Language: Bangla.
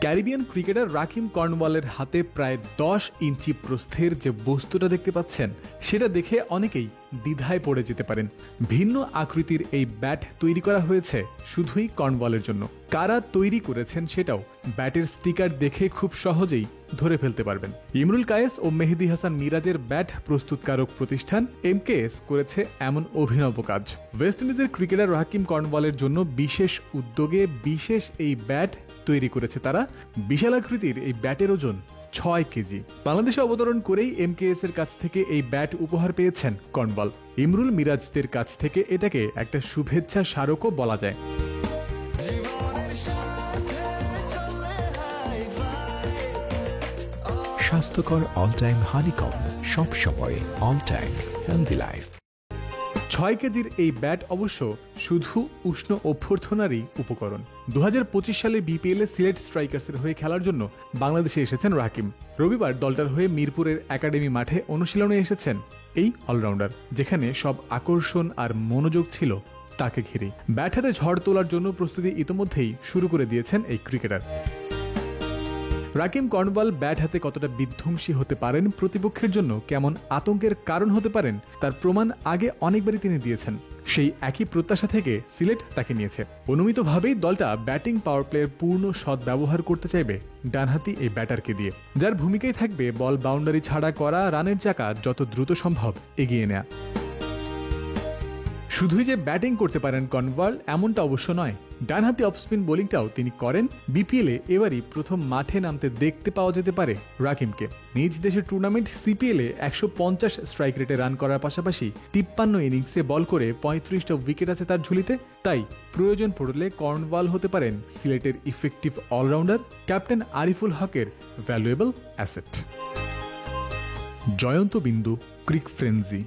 ক্যারিবিয়ান ক্রিকেটার রাকিম কর্নওয়ালের হাতে প্রায় 10 ইঞ্চি প্রস্থের যে বস্তুটা দেখতে পাচ্ছেন সেটা দেখে অনেকেই দ্বিধায় পড়ে যেতে পারেন। ভিন্ন আকৃতির এই ব্যাট তৈরি করা হয়েছে শুধুই কর্নওয়ালের জন্য। কারা তৈরি করেছেন সেটাও ব্যাটের স্টিকার দেখে খুব সহজেই ধরে ফেলতে পারবেন। ইমরুল কায়েস ও মেহেদী হাসান মিরাজের ব্যাট প্রস্তুতকারক প্রতিষ্ঠান এমকেএস করেছে এমন অভিনব কাজ। ওয়েস্ট ইন্ডিজের ক্রিকেটার রাকিম কর্নওয়ালের জন্য বিশেষ উদ্যোগে বিশেষ এই ব্যাট তৈরি করেছে তারা। বিশাল আকৃতির এই ব্যাটের ওজন 6 কেজি। বাংলাদেশে অবতরণ করেই এমকেএস এর কাছ থেকে এই ব্যাট উপহার পেয়েছেন কর্নওয়াল। ইমরুল মিরাজদের কাছ থেকে এটাকে একটা শুভেচ্ছা স্মারকও বলা যায়। স্বাস্থ্যকর অল টাইম হানিকম, সব সময় অল টাইম হেলদি লাইফ। 6 কেজির এই ব্যাট অবশ্য শুধু উষ্ণ অভ্যর্থনারই উপকরণ। 2025 সালে বিপিএল এ সিলেট স্ট্রাইকার্সের হয়ে খেলার জন্য বাংলাদেশে এসেছেন রাকিম। রবিবার দলটার হয়ে মিরপুরের একাডেমি মাঠে অনুশীলনে এসেছেন এই অলরাউন্ডার, যেখানে সব আকর্ষণ আর মনোযোগ ছিল তাকে ঘিরে। ব্যাট হাতে ঝড় তোলার জন্য প্রস্তুতি ইতোমধ্যেই শুরু করে দিয়েছেন এই ক্রিকেটার। রাকিম কর্নওয়াল ব্যাট হাতে কতটা বিধ্বংসী হতে পারেন, প্রতিপক্ষের জন্য কেমন আতঙ্কের কারণ হতে পারেন, তার প্রমাণ আগে অনেকবারই তিনি দিয়েছেন। সেই একই প্রত্যাশা থেকে সিলেট তাকে নিয়েছে। অনুমিতভাবেই দলটা ব্যাটিং পাওয়ার প্লের পূর্ণ সদ্ব্যবহার করতে চাইবে ডানহাতি এই ব্যাটারকে দিয়ে, যার ভূমিকাই থাকবে বল বাউন্ডারি ছাড়া করা, রানের চাকা যত দ্রুত সম্ভব এগিয়ে নেয়া। শুধুই যে ব্যাটিং করতে পারেন কর্নওয়াল এমনটা অবশ্য নয়, ডানহাতি অফ স্পিন বোলিংটাও তিনি করেন। বিপিএল এ এবারই প্রথম মাঠে নামতে দেখতে পাওয়া যেতে পারে রাকিমকে। নিজ দেশের টুর্নামেন্ট সিপিএল এ 150 স্ট্রাইক রেটে রান করার পাশাপাশি 53 ইনিংসে বল করে 35টা উইকেট আছে তার ঝুলিতে। তাই প্রয়োজন পড়লে কর্নওয়াল হতে পারেন সিলেটের ইফেক্টিভ অলরাউন্ডার, ক্যাপ্টেন আরিফুল হকের ভ্যালুয়েবল অ্যাসেট। জয়ন্ত বিন্দু, ক্রিক ফ্রেন্সি।